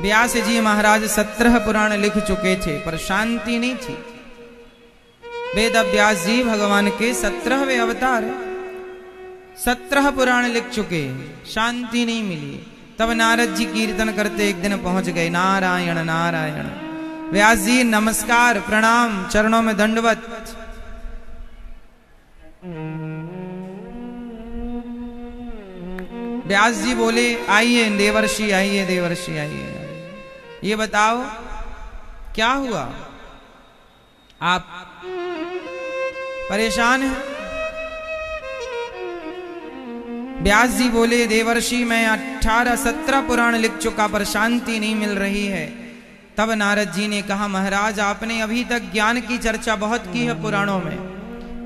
व्यास जी महाराज 17 पुराण लिख चुके थे पर शांति नहीं थी। वेद व्यास जी भगवान के 17वें अवतार, 17 पुराण लिख चुके, शांति नहीं मिली। तब नारद जी कीर्तन करते एक दिन पहुंच गए, नारायण नारायण। व्यास जी नमस्कार प्रणाम, चरणों में दंडवत। व्यास जी बोले आइए देवर्षि, आइए देवर्षि, आइए। ये बताओ क्या हुआ, आप परेशान हैं? व्यास जी बोले देवर्षि मैं 18-17 पुराण लिख चुका पर शांति नहीं मिल रही है। तब नारद जी ने कहा महाराज आपने अभी तक ज्ञान की चर्चा बहुत की है पुराणों में,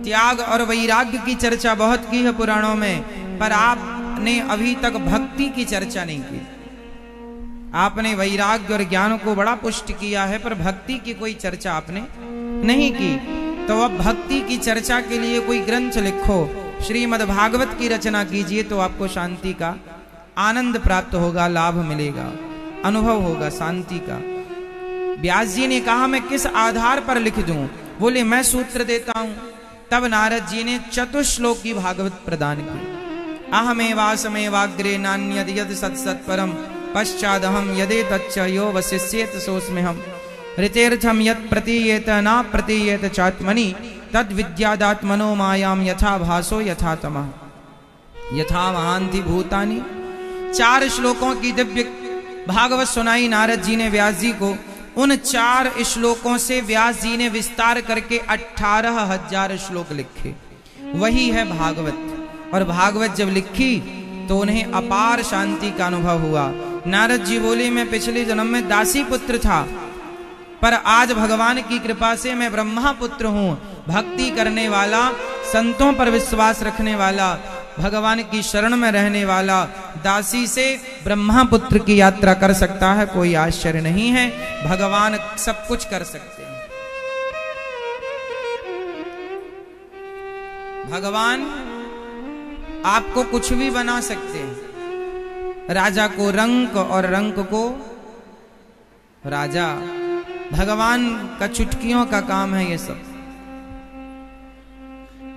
त्याग और वैराग्य की चर्चा बहुत की है पुराणों में, पर आपने अभी तक भक्ति की चर्चा नहीं की। आपने वैराग्य और ज्ञान को बड़ा पुष्ट किया है पर भक्ति की कोई चर्चा आपने नहीं की। तो अब भक्ति की चर्चा के लिए कोई ग्रंथ लिखो, श्रीमद् भागवत की रचना कीजिए तो आपको शांति का आनंद प्राप्त होगा, लाभ मिलेगा, अनुभव होगा शांति का। व्यास जी ने कहा मैं किस आधार पर लिख दूं? बोले मैं सूत्र देता हूं। तब नारद जी ने चतुश्लोक की भागवत प्रदान की। अहमेवासमेवाग्रे नान्यद यद सत्सत्परम पश्चादहम यदे तच्च यो वशिष्येत सोऽस्म्यहम् ऋतेर्थम यत् प्रतीयेत न प्रतीयेत चात्मनि तद विद्यादात्मनो मायाम यथा भासो यथा तमः यथा महांति भूतानि। 4 श्लोकों की दिव्य भागवत सुनाई नारद जी ने व्यास जी को। उन 4 श्लोकों से व्यास जी ने विस्तार करके 18,000 श्लोक लिखे। वही है भागवत। और भागवत जब लिखी तो उन्हें अपार शांति का अनुभव हुआ। नारद जी बोले मैं पिछले जन्म में दासी पुत्र था पर आज भगवान की कृपा से मैं ब्रह्मा पुत्र हूँ। भक्ति करने वाला, संतों पर विश्वास रखने वाला, भगवान की शरण में रहने वाला दासी से ब्रह्मा पुत्र की यात्रा कर सकता है, कोई आश्चर्य नहीं है। भगवान सब कुछ कर सकते हैं। भगवान आपको कुछ भी बना सकते हैं। राजा को रंक और रंक को राजा। भगवान का चुटकियों का काम है ये सब।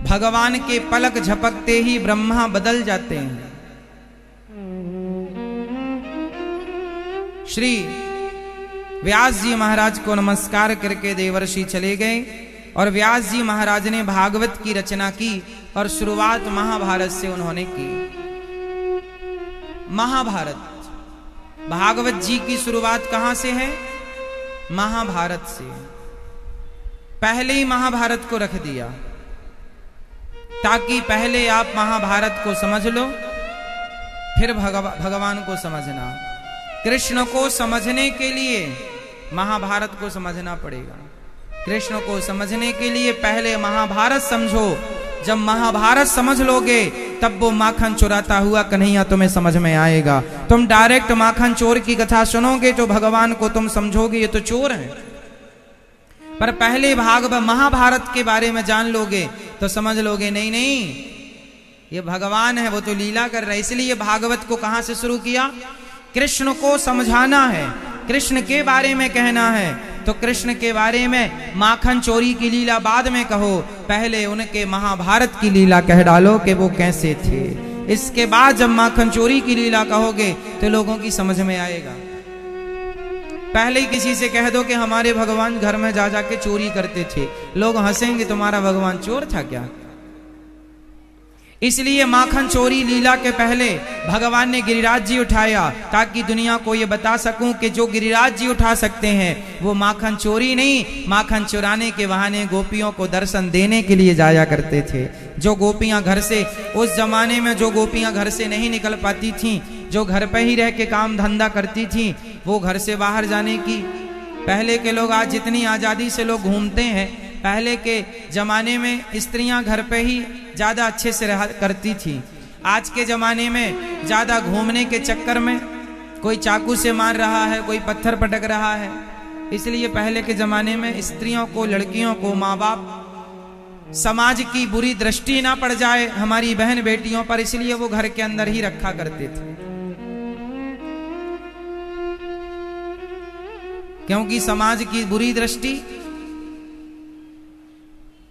भगवान के पलक झपकते ही ब्रह्मा बदल जाते हैं। श्री व्यास जी महाराज को नमस्कार करके देवर्षि चले गए और व्यास जी महाराज ने भागवत की रचना की और शुरुआत महाभारत से उन्होंने की। महाभारत, भागवत जी की शुरुआत कहां से है? महाभारत से। पहले ही महाभारत को रख दिया ताकि पहले आप महाभारत को समझ लो, फिर भगवान को समझना। कृष्ण को समझने के लिए महाभारत को समझना पड़ेगा। कृष्ण को समझने के लिए पहले महाभारत समझो। जब महाभारत समझ लोगे तब वो माखन चुराता हुआ कन्हैया तुम्हें समझ में आएगा। तुम डायरेक्ट माखन चोर की कथा सुनोगे तो भगवान को तुम समझोगे ये तो चोर है। पर पहले महाभारत के बारे में जान लोगे तो समझ लोगे नहीं नहीं ये भगवान है, वो तो लीला कर रहा है। इसलिए भागवत को कहां से शुरू किया? कृष्ण को समझाना है, कृष्ण के बारे में कहना है। तो कृष्ण के बारे में माखन चोरी की लीला बाद में कहो, पहले उनके महाभारत की लीला कह डालो कि वो कैसे थे। इसके बाद जब माखन चोरी की लीला कहोगे तो लोगों की समझ में आएगा। पहले ही किसी से कह दो कि हमारे भगवान घर में जा जाके चोरी करते थे, लोग हंसेंगे तुम्हारा भगवान चोर था क्या? इसलिए माखन चोरी लीला के पहले भगवान ने गिरिराज जी उठाया ताकि दुनिया को ये बता सकूं कि जो गिरिराज जी उठा सकते हैं वो माखन चोरी नहीं, माखन चुराने के बहाने गोपियों को दर्शन देने के लिए जाया करते थे। जो गोपियां घर से, उस जमाने में जो गोपियां घर से नहीं निकल पाती थीं, जो घर पे ही रह के काम धंधा करती थीं, वो घर से बाहर जाने की, पहले के लोग आज जितनी आज़ादी से लोग घूमते हैं, पहले के जमाने में स्त्रियां घर पे ही ज्यादा अच्छे से रहा करती थी। आज के जमाने में ज्यादा घूमने के चक्कर में कोई चाकू से मार रहा है, कोई पत्थर पटक रहा है। इसलिए पहले के जमाने में स्त्रियों को, लड़कियों को माँ बाप समाज की बुरी दृष्टि ना पड़ जाए हमारी बहन बेटियों पर, इसलिए वो घर के अंदर ही रखा करते थे। क्योंकि समाज की बुरी दृष्टि।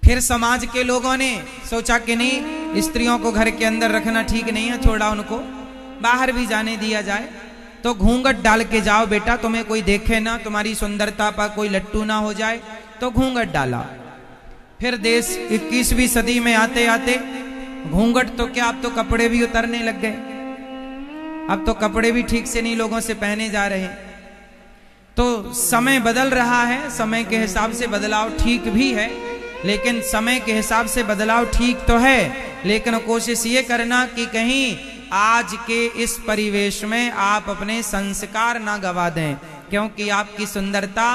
फिर समाज के लोगों ने सोचा कि नहीं, स्त्रियों को घर के अंदर रखना ठीक नहीं है, थोड़ा उनको बाहर भी जाने दिया जाए। तो घूंघट डाल के जाओ बेटा, तुम्हें कोई देखे ना, तुम्हारी सुंदरता पर कोई लट्टू ना हो जाए, तो घूंघट डाला। फिर देश 21वीं सदी में आते आते घूंघट तो क्या, अब तो कपड़े भी उतरने लग गए। अब तो कपड़े भी ठीक से नहीं लोगों से पहने जा रहे। तो समय बदल रहा है, समय के हिसाब से बदलाव ठीक भी है, लेकिन समय के हिसाब से बदलाव ठीक तो है, लेकिन कोशिश ये करना कि कहीं आज के इस परिवेश में आप अपने संस्कार ना गवा दें। क्योंकि आपकी सुंदरता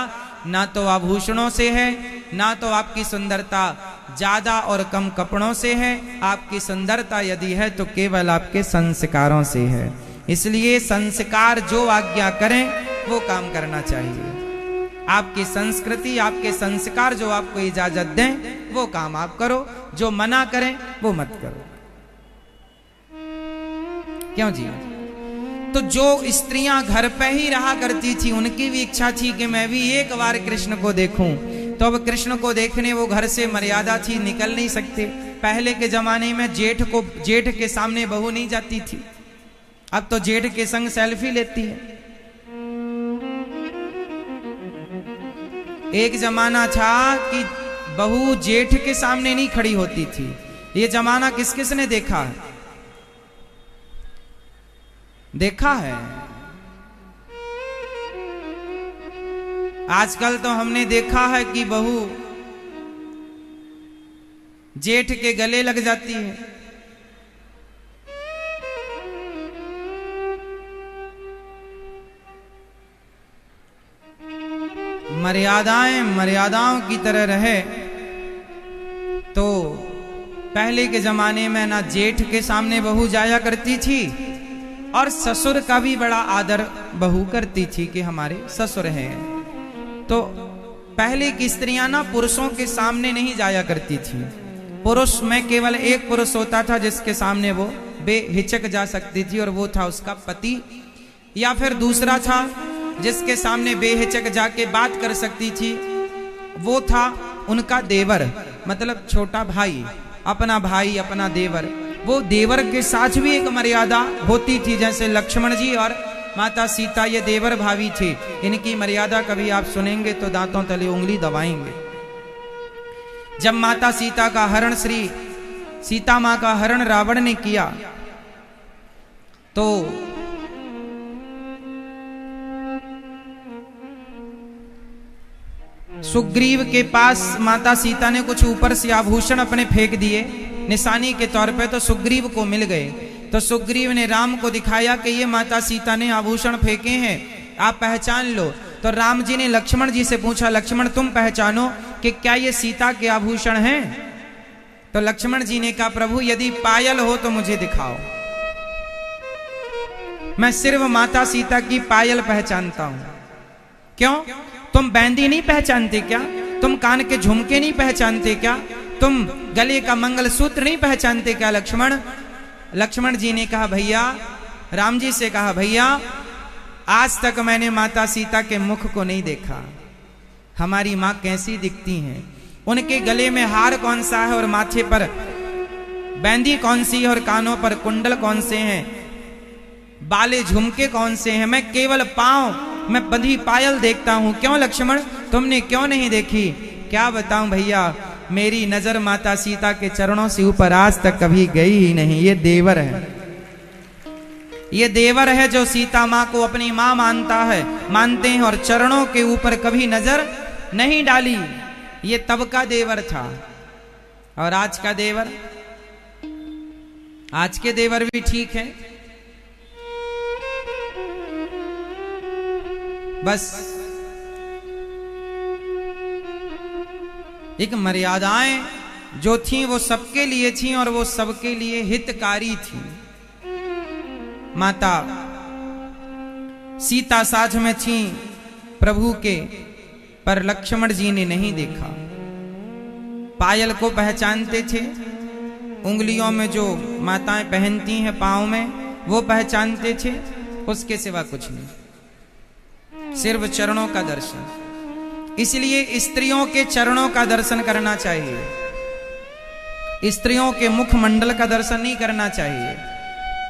ना तो आभूषणों से है, ना तो आपकी सुंदरता ज्यादा और कम कपड़ों से है। आपकी सुंदरता यदि है तो केवल आपके संस्कारों से है। इसलिए संस्कार जो आज्ञा करें वो काम करना चाहिए। आपकी संस्कृति, आपके संस्कार जो आपको इजाजत दें वो काम आप करो, जो मना करें वो मत करो। क्यों जी? तो जो स्त्रियां घर पे ही रहा करती थी, उनकी भी इच्छा थी कि मैं भी एक बार कृष्ण को देखूं। तो अब कृष्ण को देखने वो घर से मर्यादा थी, निकल नहीं सकते। पहले के जमाने में जेठ के सामने बहू नहीं जाती थी, अब तो जेठ के संग सेल्फी लेती है। एक जमाना था कि बहू जेठ के सामने नहीं खड़ी होती थी। ये जमाना किस किस ने देखा है? देखा है। आजकल तो हमने देखा है कि बहू जेठ के गले लग जाती है। मर्यादाओं की तरह रहे तो पहले के जमाने में ना जेठ के सामने बहू जाया करती थी, और ससुर का भी बड़ा आदर बहू करती थी कि हमारे ससुर हैं। तो पहले की स्त्रियां ना पुरुषों के सामने नहीं जाया करती थी। पुरुष में केवल एक पुरुष होता था जिसके सामने वो बेहिचक जा सकती थी, और वो था उसका पति। या फिर दूसरा था जिसके सामने बेहिचक जाके बात कर सकती थी, वो था उनका देवर, मतलब छोटा भाई, अपना देवर। वो देवर के साथ भी एक मर्यादा होती थी। जैसे लक्ष्मण जी और माता सीता ये देवर भाभी थे, इनकी मर्यादा कभी आप सुनेंगे तो दांतों तले उंगली दबाएंगे। जब माता सीता का हरण, श्री सीता मां का हरण रावण ने किया, तो सुग्रीव के पास माता सीता ने कुछ ऊपर से आभूषण अपने फेंक दिए निशानी के तौर पे, तो सुग्रीव को मिल गए। तो सुग्रीव ने राम को दिखाया कि ये माता सीता ने आभूषण फेंके हैं, आप पहचान लो। तो राम जी ने लक्ष्मण जी से पूछा, लक्ष्मण तुम पहचानो कि क्या ये सीता के आभूषण हैं? तो लक्ष्मण जी ने कहा, प्रभु यदि पायल हो तो मुझे दिखाओ, मैं सिर्फ माता सीता की पायल पहचानता हूं। क्यों? तुम बैंदी नहीं पहचानते क्या? तुम कान के झुमके नहीं पहचानते क्या? तुम गले का मंगलसूत्र नहीं पहचानते क्या लक्ष्मण? लक्ष्मण जी ने कहा, भैया, राम जी से कहा, भैया आज तक मैंने माता सीता के मुख को नहीं देखा, हमारी माँ कैसी दिखती हैं, उनके गले में हार कौन सा है और माथे पर बैंदी कौन सी है और कानों पर कुंडल कौन से हैं, बाले झुमके कौन से हैं, मैं केवल पांव में बंधी पायल देखता हूं। क्यों लक्ष्मण, तुमने क्यों नहीं देखी? क्या बताऊं भैया, मेरी नजर माता सीता के चरणों से ऊपर आज तक कभी गई ही नहीं। ये देवर है, ये देवर है जो सीता माँ को अपनी माँ मानते हैं और चरणों के ऊपर कभी नजर नहीं डाली। ये तब का देवर था। और आज का देवर, आज के देवर भी ठीक है, बस एक मर्यादाएं जो थी वो सबके लिए थी और वो सबके लिए हितकारी थी। माता सीता साथ में थी प्रभु के, पर लक्ष्मण जी ने नहीं देखा। पायल को पहचानते थे, उंगलियों में जो माताएं पहनती हैं पांव में वो पहचानते थे, उसके सिवा कुछ नहीं। सिर्फ चरणों का दर्शन। इसलिए स्त्रियों के चरणों का दर्शन करना चाहिए, स्त्रियों के मुखमंडल का दर्शन नहीं करना चाहिए।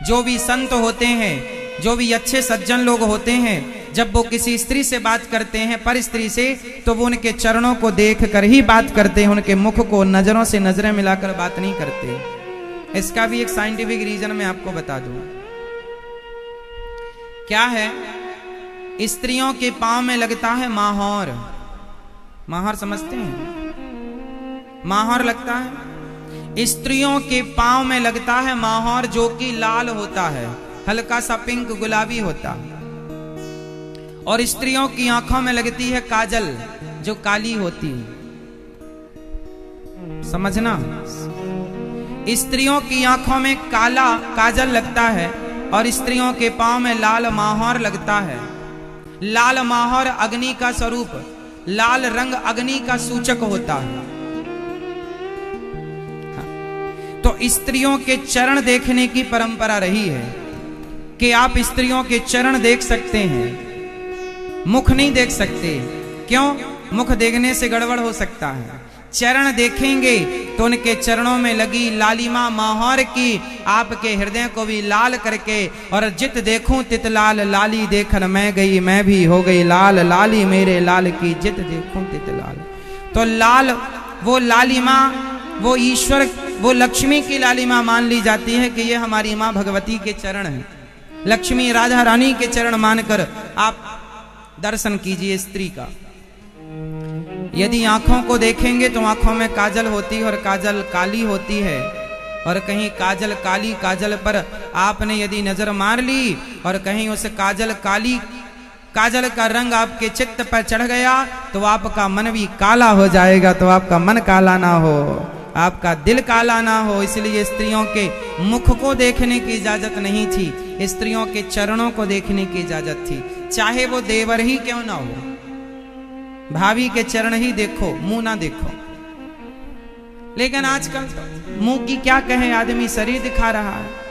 जो भी संत होते हैं, जो भी अच्छे सज्जन लोग होते हैं, जब वो किसी स्त्री से बात करते हैं, पर स्त्री से, तो वो उनके चरणों को देख कर ही बात करते हैं, उनके मुख को नजरों से नजरें मिलाकर बात नहीं करते। इसका भी एक साइंटिफिक रीजन मैं आपको बता दूं। क्या है? स्त्रियों के पांव में लगता है माहौर। माहौर समझते हैं? माहौर लगता है, स्त्रियों के पांव में लगता है माहौर, जो कि लाल होता है, हल्का सा पिंक गुलाबी होता। और स्त्रियों की आंखों में लगती है काजल, जो काली होती। समझना, स्त्रियों की आंखों में काला काजल लगता है और स्त्रियों के पांव में लाल माहौर लगता है। लाल माहौर अग्नि का स्वरूप, लाल रंग अग्नि का सूचक होता है। तो स्त्रियों के चरण देखने की परंपरा रही है कि आप स्त्रियों के चरण देख सकते हैं, मुख नहीं देख सकते। क्यों? मुख देखने से गड़बड़ हो सकता है। चरण देखेंगे तो उनके चरणों में लगी लालिमा माहौर की आपके हृदय को भी लाल करके, और जित देखूं तित लाल, लाली देखन मैं गई, मैं भी हो गई लाल, लाली मेरे लाल की, जित देखूं तित लाल। तो लाल, वो लालिमा, वो ईश्वर, वो लक्ष्मी की लालिमा मान ली जाती है कि ये हमारी माँ भगवती के चरण हैं। लक्ष्मी राधा रानी के चरण मानकर आप दर्शन कीजिए स्त्री का। यदि आंखों को देखेंगे तो आंखों में काजल होती है और काजल काली होती है, और कहीं काजल काली, काजल पर आपने यदि नजर मार ली और कहीं उस काजल काली, काजल का रंग आपके चित्त पर चढ़ गया तो आपका मन भी काला हो जाएगा। तो आपका मन काला ना हो, आपका दिल काला ना हो। इसलिए स्त्रियों के मुख को देखने की इजाजत नहीं थी, स्त्रियों के चरणों को देखने की इजाजत थी, चाहे वो देवर ही क्यों ना हो। भाभी के चरण ही देखो, मुंह ना देखो। लेकिन आजकल मुंह की क्या कहे, आदमी शरीर दिखा रहा है।